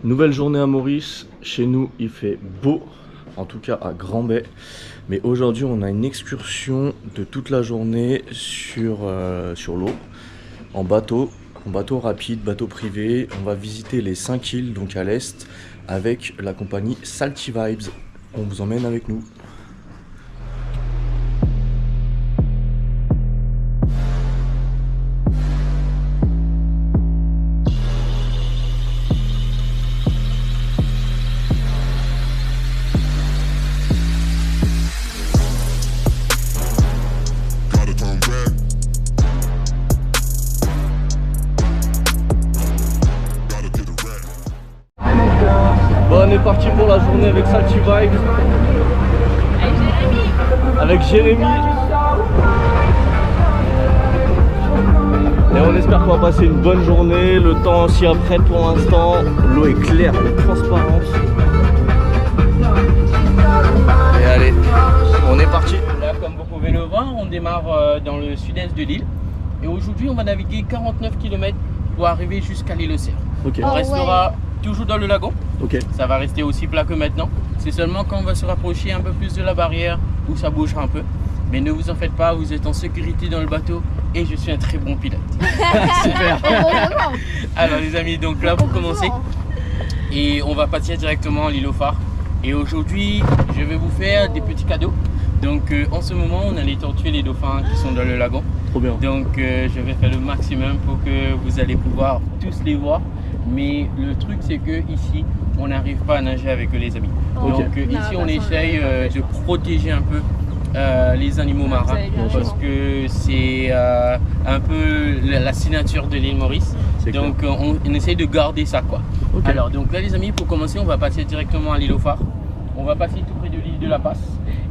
Nouvelle journée à Maurice, chez nous il fait beau, en tout cas à Grand-Bay. Mais aujourd'hui on a une excursion de toute la journée sur l'eau, en bateau rapide, bateau privé. On va visiter les 5 îles, donc à l'est, avec la compagnie Salty Vibes. On vous emmène avec nous. Bon, on est parti pour la journée avec Salty Vibes. Avec Jérémy. Et on espère qu'on va passer une bonne journée. Le temps s'y apprête pour l'instant. L'eau est claire, elle est transparente. Et allez, on est parti. Là, comme vous pouvez le voir, on démarre dans le sud-est de l'île. Et aujourd'hui, on va naviguer 49 km pour arriver jusqu'à l'île Auxerre. Okay. On restera toujours dans le lagon. Ok. Ça va rester aussi plat que maintenant. C'est seulement quand on va se rapprocher un peu plus de la barrière où ça bougera un peu. Mais ne vous en faites pas, vous êtes en sécurité dans le bateau et je suis un très bon pilote. Super. Alors les amis, donc là pour commencer, et on va partir directement à l'île aux phares. Et aujourd'hui, je vais vous faire des petits cadeaux. Donc en ce moment, on a les tortues et les dauphins qui sont dans le lagon. Trop bien. Donc je vais faire le maximum pour que vous allez pouvoir tous les voir. Mais le truc c'est que ici on n'arrive pas à nager avec eux les amis. Donc ici on essaye de protéger un peu les animaux marins parce que c'est un peu la signature de l'île Maurice. Donc on essaye de garder ça quoi. Okay. Alors donc là les amis, pour commencer on va passer directement à l'île aux phares. On va passer tout près de l'île de la Passe.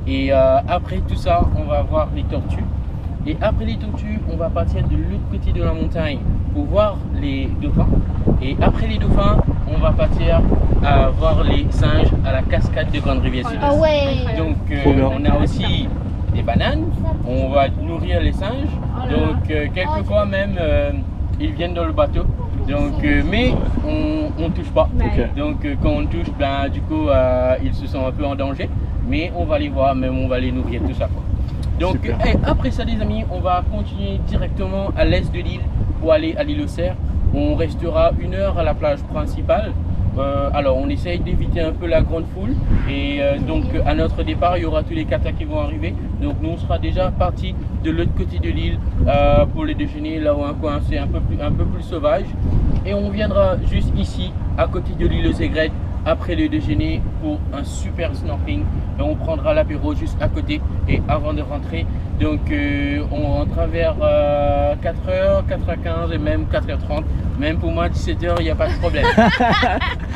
Et après tout ça on va voir les tortues. Et après les tortues, on va partir de l'autre côté de la montagne pour voir les dauphins. Et après les dauphins, on va partir à voir les singes à la cascade de Grande Rivière Sud. Ah ouais. Donc on a aussi des bananes, on va nourrir les singes. Donc quelquefois même, ils viennent dans le bateau. Donc, mais on touche pas. Okay. Donc quand on touche, ben, du coup, ils se sentent un peu en danger. Mais on va les voir, même on va les nourrir, tout ça quoi. Donc après ça les amis, on va continuer directement à l'est de l'île pour aller à l'île Auxerre. On restera 1 heure à la plage principale. Alors on essaye d'éviter un peu la grande foule. Et donc à notre départ, il y aura tous les katas qui vont arriver. Donc nous on sera déjà parti de l'autre côté de l'île pour le déjeuner, là où un coin c'est un peu plus sauvage. Et on viendra juste ici, à côté de l'île aux Aigrettes, après le déjeuner pour un super snorkeling. Et on prendra l'apéro juste à côté et avant de rentrer. Donc on rentrera vers 4h, 4h15 et même 4h30. Même pour moi 17h, il n'y a pas de problème.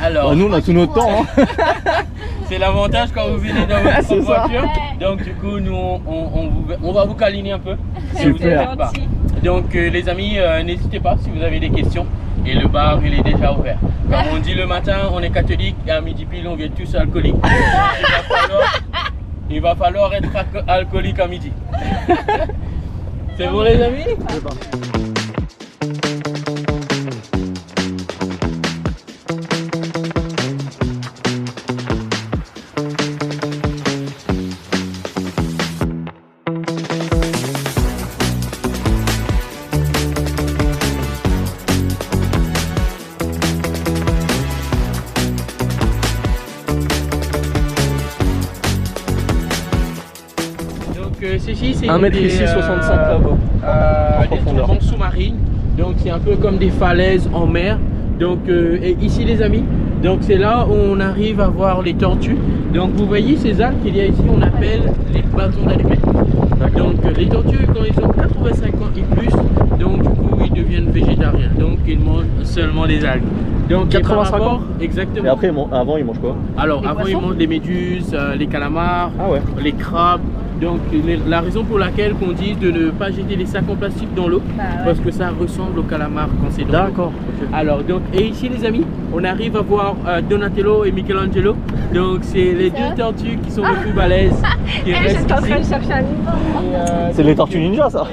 Alors, nous on a tout notre temps. Hein. C'est l'avantage quand vous venez dans votre voiture. Donc du coup nous on va vous câliner un peu. Super. Donc les amis, n'hésitez pas si vous avez des questions. Et le bar il est déjà ouvert. Comme on dit le matin, on est catholique et à midi pile on vient tous alcooliques. Il va falloir être alcoolique à midi. C'est bon les amis? Ceci c'est 1 mètre ici, 65 là-bas. Des tourments sous-marines. Donc c'est un peu comme des falaises en mer. Donc et ici les amis, donc c'est là où on arrive à voir les tortues. Donc vous voyez ces algues qu'il y a ici, on appelle les bâtons d'allumettes. Donc les tortues quand ils ont 85 ans et plus, donc du coup ils deviennent végétariens. Donc ils mangent seulement des algues. Donc 85 ans. Exactement. Et après avant ils mangent quoi? Alors avant ils mangent les méduses, les calamars, les crabes. Donc la raison pour laquelle on dit de ne pas jeter les sacs en plastique dans l'eau, parce que ça ressemble au calamar quand c'est dans l'eau. D'accord. Okay. Alors donc et ici les amis, on arrive à voir Donatello et Michelangelo. Donc c'est les deux tortues qui sont les plus balèzes. Je suis en train de chercher un livre. C'est les tortues ninja ça.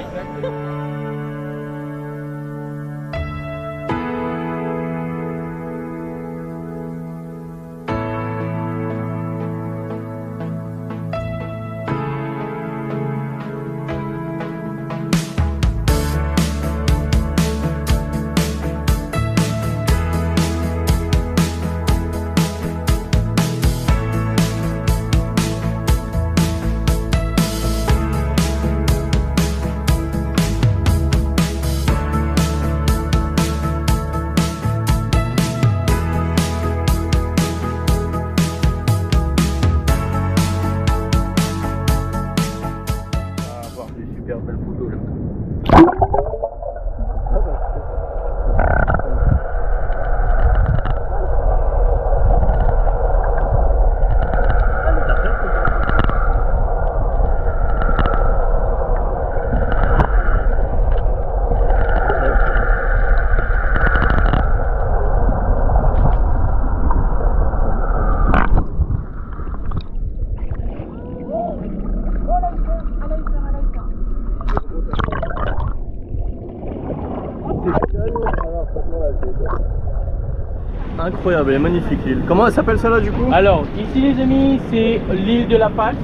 incroyable, elle est magnifique l'île. Comment elle s'appelle celle-là du coup? Alors, ici les amis, c'est l'île de la Passe.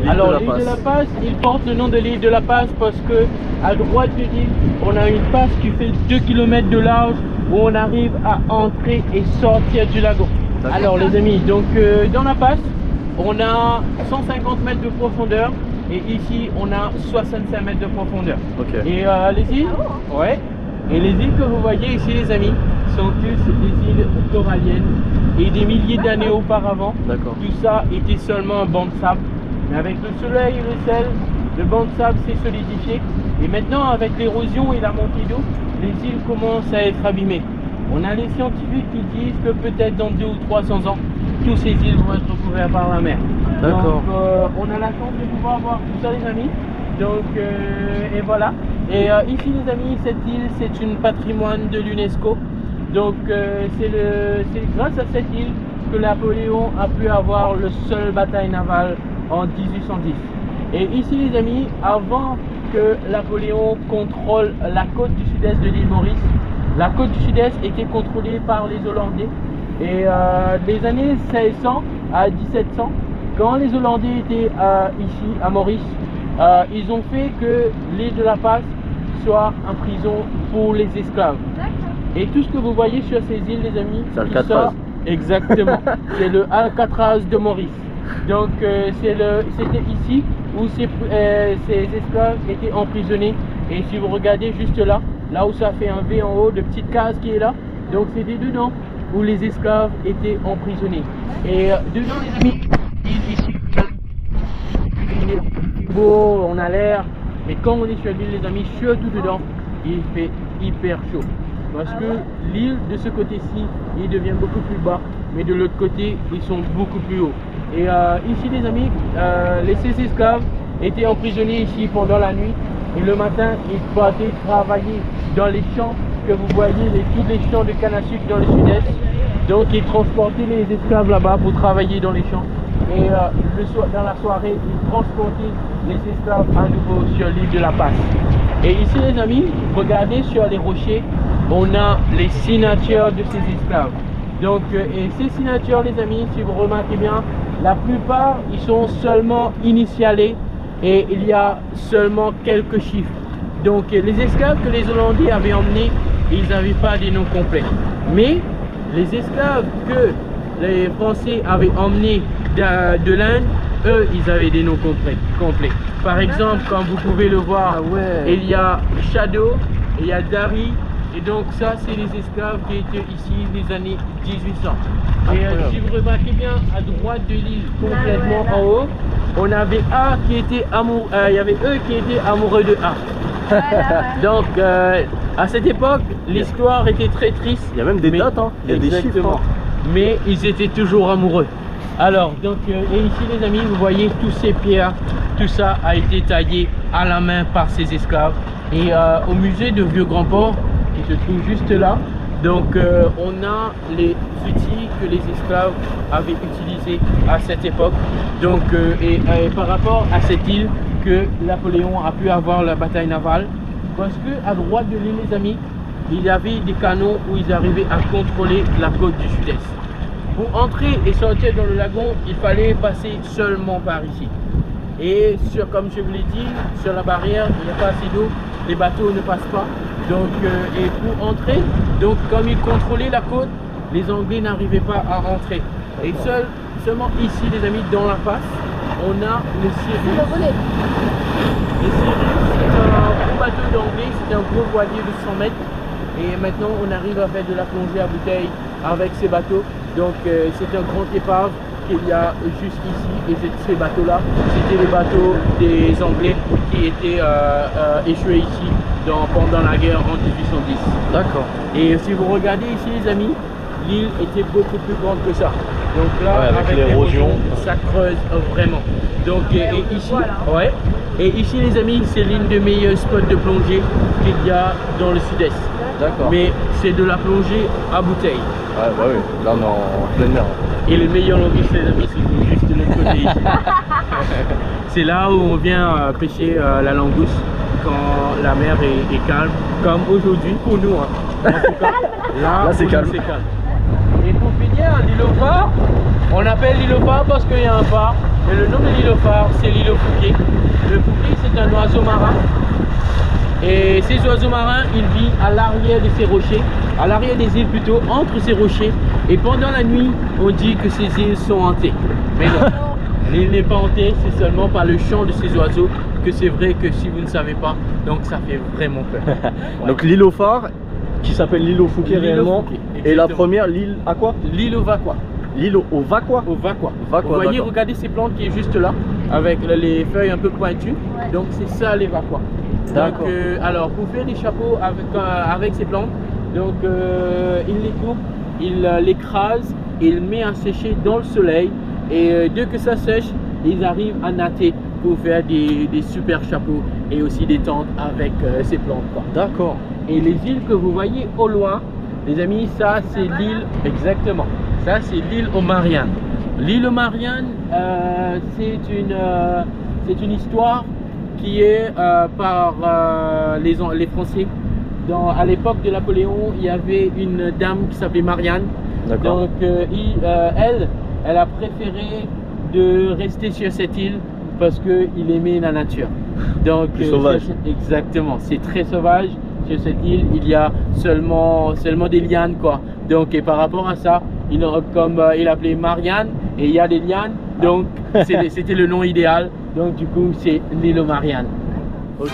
Alors, l'île de la Passe, il porte le nom de l'île de la Passe parce que à droite de l'île, on a une passe qui fait 2 km de large où on arrive à entrer et sortir du lagon. Alors les amis, donc dans la passe, on a 150 mètres de profondeur et ici on a 65 mètres de profondeur. Et les îles, ouais, et les îles que vous voyez ici les amis, sont tous des îles coralliennes et des milliers d'années auparavant, tout ça était seulement un banc de sable. Mais avec le soleil et le sel, le banc de sable s'est solidifié et maintenant avec l'érosion et la montée d'eau, les îles commencent à être abîmées. On a les scientifiques qui disent que peut-être dans 200 ou 300 ans, tous ces îles vont être recouvertes par la mer. Donc on a la chance de pouvoir voir tout ça les amis. Donc et voilà. Et ici les amis, cette île c'est une patrimoine de l'UNESCO. Donc c'est grâce à cette île que Napoléon a pu avoir le seul bataille navale en 1810. Et ici les amis, avant que Napoléon contrôle la côte du sud-est de l'île Maurice, la côte du sud-est était contrôlée par les Hollandais. Et des années 1600 à 1700, quand les Hollandais étaient ici à Maurice, ils ont fait que l'île de la Passe soit une prison pour les esclaves. Et tout ce que vous voyez sur ces îles les amis, c'est Alcatraz. Exactement, c'est le Alcatraz de Maurice. Donc c'était ici où ces esclaves étaient emprisonnés. Et si vous regardez juste là, là où ça fait un V en haut, de petite case qui est là, donc c'était dedans où les esclaves étaient emprisonnés. Et dedans les amis, ici, il est beau, on a l'air, mais quand on est sur l'île les amis, surtout dedans, il fait hyper chaud. Parce que l'île de ce côté-ci, il devient beaucoup plus bas, mais de l'autre côté, ils sont beaucoup plus hauts. Et ici les amis, ces esclaves étaient emprisonnés ici pendant la nuit. Et le matin, ils partaient travailler dans les champs que vous voyez, tous les champs de canne à sucre dans le sud-est. Donc ils transportaient les esclaves là-bas pour travailler dans les champs. Et dans la soirée, ils transportaient les esclaves à nouveau sur l'île de la Passe. Et ici les amis, regardez sur les rochers, on a les signatures de ces esclaves. Donc, et ces signatures les amis, si vous remarquez bien, la plupart ils sont seulement initialés et il y a seulement quelques chiffres. Donc les esclaves que les Hollandais avaient emmenés, ils n'avaient pas des noms complets. Mais les esclaves que les Français avaient emmenés de l'Inde, eux, ils avaient des noms complets. Par exemple, comme vous pouvez le voir, il y a Shadow, il y a Dari. Et donc ça, c'est les esclaves qui étaient ici les années 1800. Et si vous remarquez bien, à droite de l'île, complètement en haut, on avait A qui était amoureux, il y avait eux qui étaient amoureux de A. Donc à cette époque, l'histoire était très triste. Il y a même des dates, hein. Il y a des chiffres. Mais ils étaient toujours amoureux. Alors, donc, et ici les amis, vous voyez tous ces pierres, tout ça a été taillé à la main par ces esclaves. Et au musée de Vieux-Grand-Port, qui se trouve juste là, donc on a les outils que les esclaves avaient utilisés à cette époque. Donc, et par rapport à cette île que Napoléon a pu avoir la bataille navale, parce que à droite de l'île les amis, il y avait des canaux où ils arrivaient à contrôler la côte du sud-est. Pour entrer et sortir dans le lagon, il fallait passer seulement par ici. Et comme je vous l'ai dit, sur la barrière, il n'y a pas assez d'eau, les bateaux ne passent pas. Donc, et pour entrer, donc comme ils contrôlaient la côte, les Anglais n'arrivaient pas à entrer. Et seulement ici, les amis, dans la passe, on a le Cyrus. Le Cyrus, c'est un gros bateau d'anglais, c'est un gros voilier de 100 mètres. Et maintenant, on arrive à faire de la plongée à bouteille avec ces bateaux. Donc, c'est un grand épave qu'il y a juste ici. Et ces bateaux-là, c'était les bateaux des Anglais qui étaient échoués ici pendant la guerre en 1810. D'accord. Et si vous regardez ici, les amis, l'île était beaucoup plus grande que ça. Donc là, avec l'érosion, ça creuse vraiment. Donc, et ici, et ici, les amis, c'est l'une des meilleurs spots de plongée qu'il y a dans le sud-est. D'accord. Mais c'est de la plongée à bouteille. Ouais, bah oui, là on est en pleine mer. Et le meilleur longiste, les amis, c'est juste de l'autre côté ici. C'est là où on vient pêcher la langouste quand la mer est calme, comme aujourd'hui pour nous. Hein. En tout cas, là c'est calme. Et pour derrière l'îlot phare, on appelle l'îlot phare parce qu'il y a un phare. Et le nom de l'îlot phare, c'est l'îlot Fouquet. Le Fouquet, c'est un oiseau marin. Et ces oiseaux marins, ils vivent à l'arrière de ces rochers, à l'arrière des îles plutôt, entre ces rochers. Et pendant la nuit, on dit que ces îles sont hantées. Mais non, l'île n'est pas hantée, c'est seulement par le chant de ces oiseaux que c'est vrai que si vous ne savez pas, donc ça fait vraiment peur. Ouais. Donc l'îlot phare, qui s'appelle l'îlot Fouquet réellement, et la première, l'île à quoi? L'îlot Vacquois. L'îlot au Vacquois. Au Vacquois. Vous voyez, regardez ces plantes qui est juste là, avec les feuilles un peu pointues. Donc c'est ça les Vacquois. D'accord. Alors pour faire des chapeaux avec ces plantes, donc il les coupe, il l'écrase, il met à sécher dans le soleil et dès que ça sèche, ils arrivent à natter pour faire des super chapeaux et aussi des tentes avec ces plantes. D'accord. Et les îles que vous voyez au loin, les amis, ça c'est l'île, exactement, ça c'est l'île aux Mariannes. L'île aux Mariannes, c'est une histoire qui est par les Français. À l'époque de Napoléon, il y avait une dame qui s'appelait Marianne. Donc elle a préféré de rester sur cette île parce qu'il aimait la nature. Donc sauvage. Exactement, c'est très sauvage. Sur cette île, il y a seulement des lianes quoi. Donc et par rapport à ça, comme il appelait Marianne et il y a des lianes, donc c'était le nom idéal. Donc du coup, c'est l'île aux Mariannes. Ok.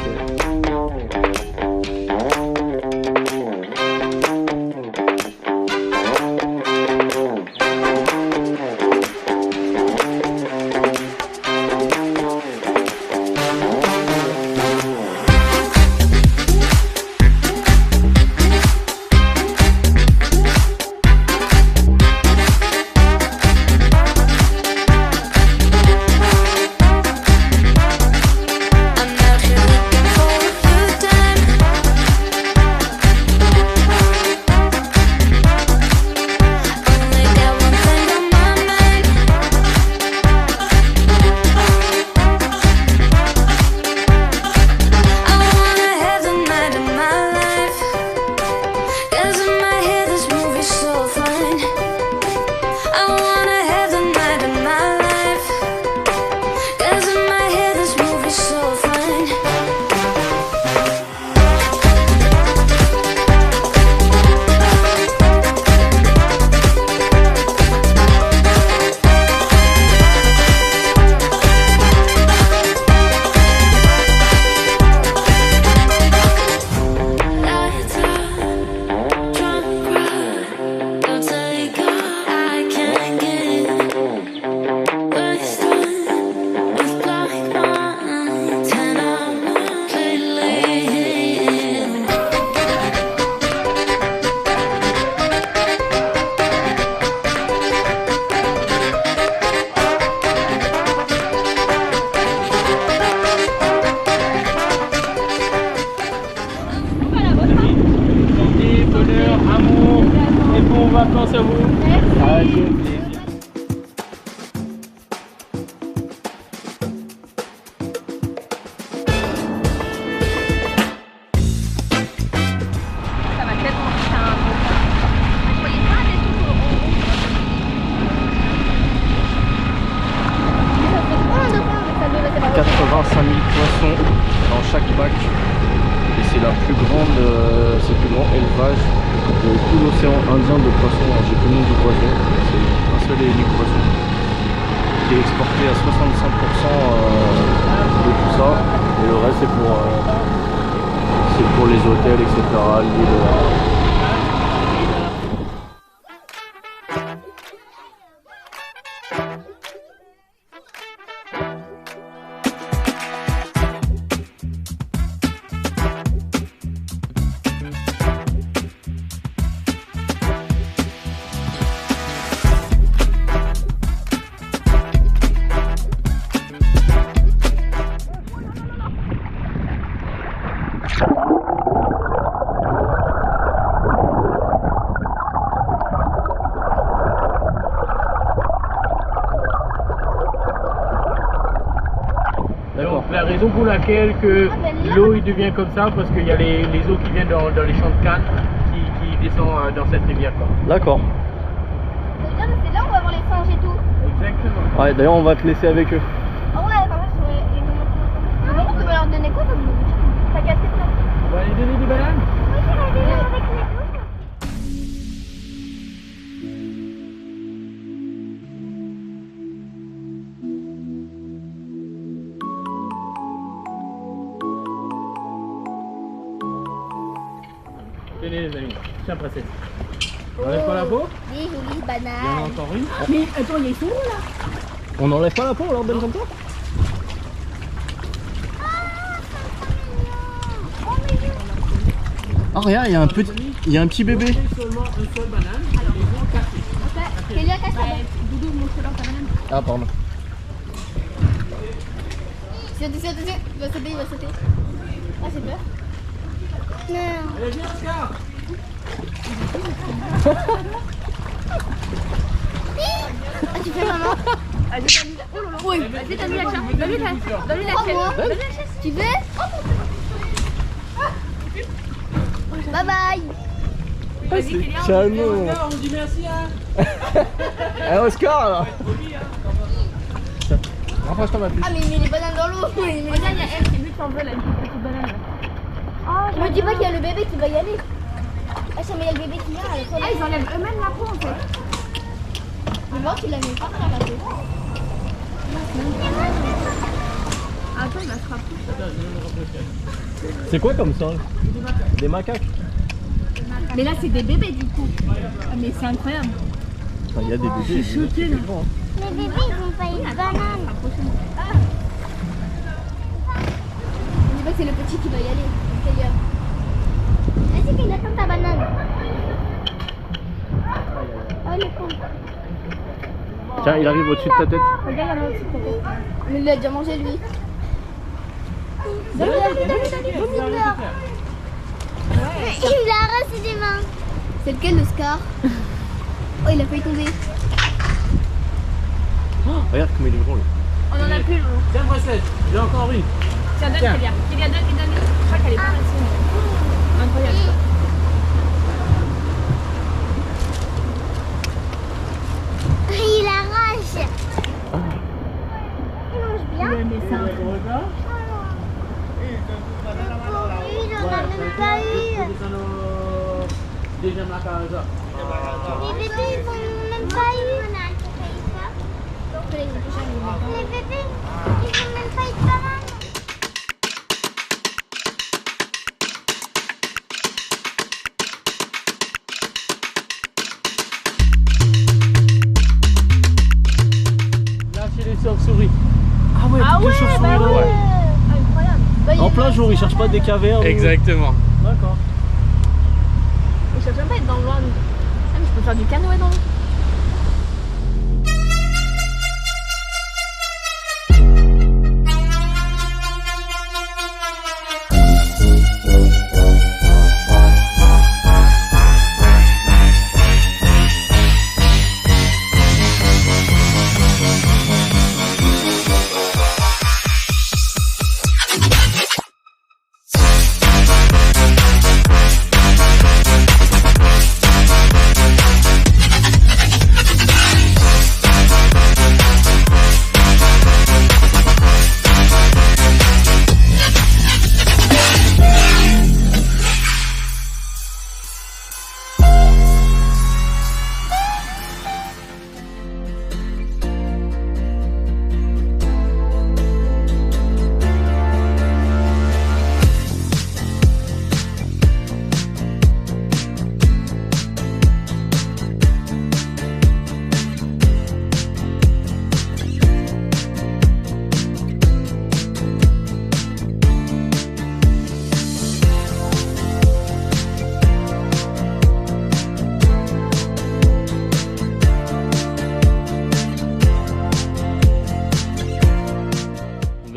vacances à vous. Avec plaisir. Ça va tellement vite à un moment. Je voyais pas des trucs au rond. Ça fait combien de fois que ça devait être 85 000 poissons dans chaque bac. Et c'est la plus grande, c'est le plus grand élevage de tout l'océan Indien de poissons. J'ai connu du poisson, c'est un seul et unique poisson qui est exporté à 65% de tout ça. Et le reste c'est pour les hôtels, etc. Donc la raison pour laquelle que l'eau il devient comme ça, parce qu'il y a les eaux qui viennent dans les champs de canne qui descendent dans cette rivière. D'accord. C'est bien Ouais, d'ailleurs, on va te laisser avec eux. Ah ouais, par contre, on va leur donner quoi comme nourriture? Ta casquette là? On va aller donner des bananes. Oui, c'est la vidéo avec les autres. Tenez les amis, tiens princesse. On enlève pas la peau? Des jolies Il y en a bananes. encore une. Mais attends, ils sont où là? On n'enlève pas la peau, on leur donne comme ça? Ah, regarde, il y a un petit bébé. Seulement une seule banane. Et les autres cachés. Kélia, cache ta banane. Doudou, montre-leur ta banane. Ah, pardon. Saute. Il va sauter. Ah, j'ai peur. Non. Allez, viens Oscar. Ah, tu fais maman? Oui, vas-y, donne-lui la chaise. Donne-lui la chaise. Tu veux? Bye bye. Vas-y, Kélia. Calme. Oscar, on dit merci hein. Eh, Oscar, là. Tiens, rapproche-toi ma puce. Ah, mais il met les bananes dans l'eau. Regarde, il y a elle, c'est lui qui en veut là, une petite banane. Me dis pas qu'il y a le bébé qui va y aller. Ah, ça, mais il y a le bébé qui vient. Ah, ils enlèvent eux-mêmes la peau en fait. Mais moi, tu la mets pas dans la peau. Attends, il va se rapprocher. C'est quoi comme ça? Des macaques. Mais là, c'est des bébés du coup. Ah, mais c'est incroyable. Enfin, il y a des bébés. Je suis choquée là. Les bébés, ils vont pas une banane. On dit pas que c'est le petit qui va y aller. D'ailleurs. Vas-y, qu'il attend ta banane. Oh, le con. Tiens, il arrive au-dessus de ta tête. Regarde, il y en a aussi peut-être. Mais il l'a déjà mangé, lui. Donne-lui. Il l'a arraché des mains. C'est lequel, le Scar? Oh, il a failli tomber. Regarde comme il est drôle. On en a plus, Loulou. Tiens princesse, j'ai encore une. Tiens, donne Tiens. Kélia. Kélia, donne. Je crois qu'elle est pas mal. Incroyable. Il arrache. Il mange bien. Ouais, mais ça. Il en a même pas eu. Deuxième la casa. Les bébés, ils ont même pas eu. Les bébés, ils ont même pas eu de banane. Là c'est les chauves-souris. Ah ouais, Ah toutes ouais, les chauves-souris bah là. ouais. Incroyable. En plein jour, ils cherchent pas des cavernes. Exactement. D'accord. Je cherche même pas à être dans l'eau. Ah, mais je peux faire du canoë dans l'eau.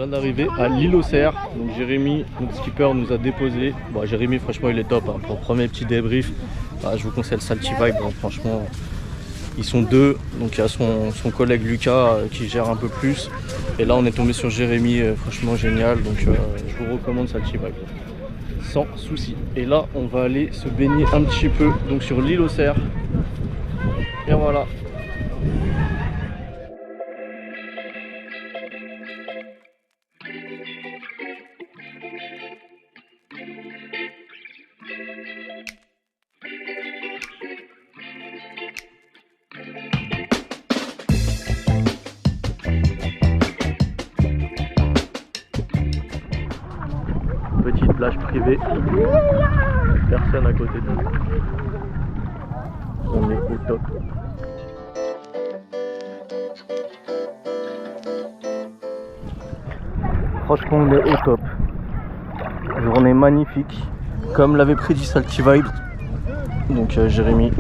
D'arriver à l'île aux cerfs. Donc Jérémy, notre skipper, nous a déposé. Bon, Jérémy, franchement, il est top hein. Pour le premier petit débrief, je vous conseille le Salty Vibe. Donc, franchement, ils sont deux. Donc il y a son collègue Lucas qui gère un peu plus. Et là, on est tombé sur Jérémy, franchement génial. Donc je vous recommande Salty Vibe. Sans souci. Et là, on va aller se baigner un petit peu donc sur l'île aux cerfs. Et voilà. privé. Personne à côté de nous. On est au top. Franchement, on est au top. Journée magnifique. Comme l'avait prédit Salty Vibe. Donc Jérémy.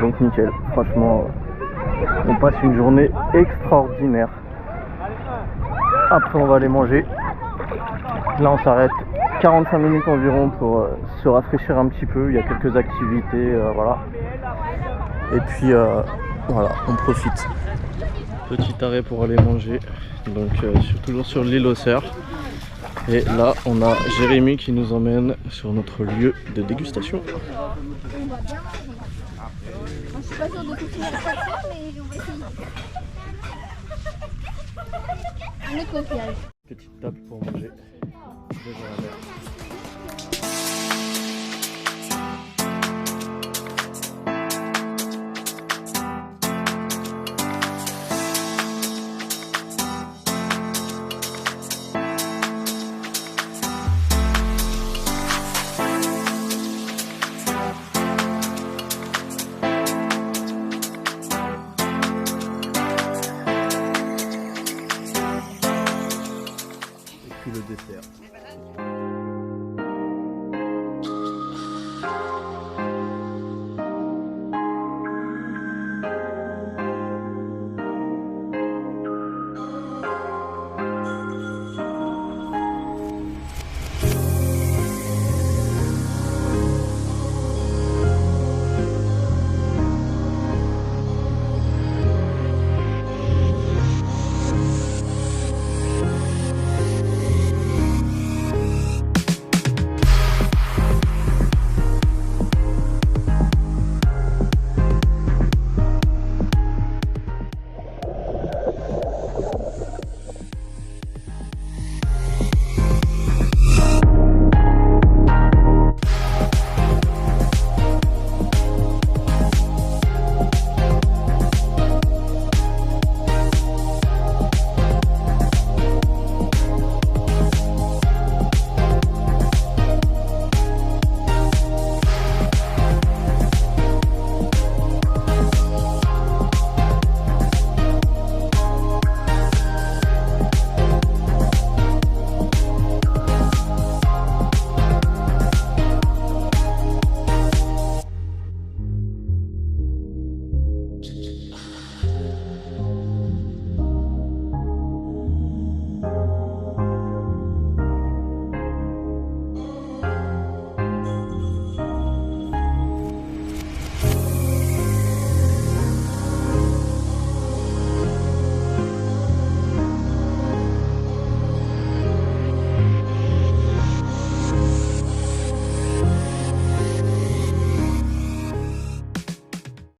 Donc nickel. Franchement, on passe une journée extraordinaire. Après on va aller manger. Là on s'arrête 45 minutes environ pour se rafraîchir un petit peu. Il y a quelques activités, voilà. Et puis voilà, on profite. Petit arrêt pour aller manger. Donc toujours sur l'île aux Cerfs. Et là on a Jérémy qui nous emmène sur notre lieu de dégustation. Je suis pas sûre de continuer à faire ça, mais on va essayer. Un autre coquillage. Petite table pour manger. Déjà la mer. Puis le dessert.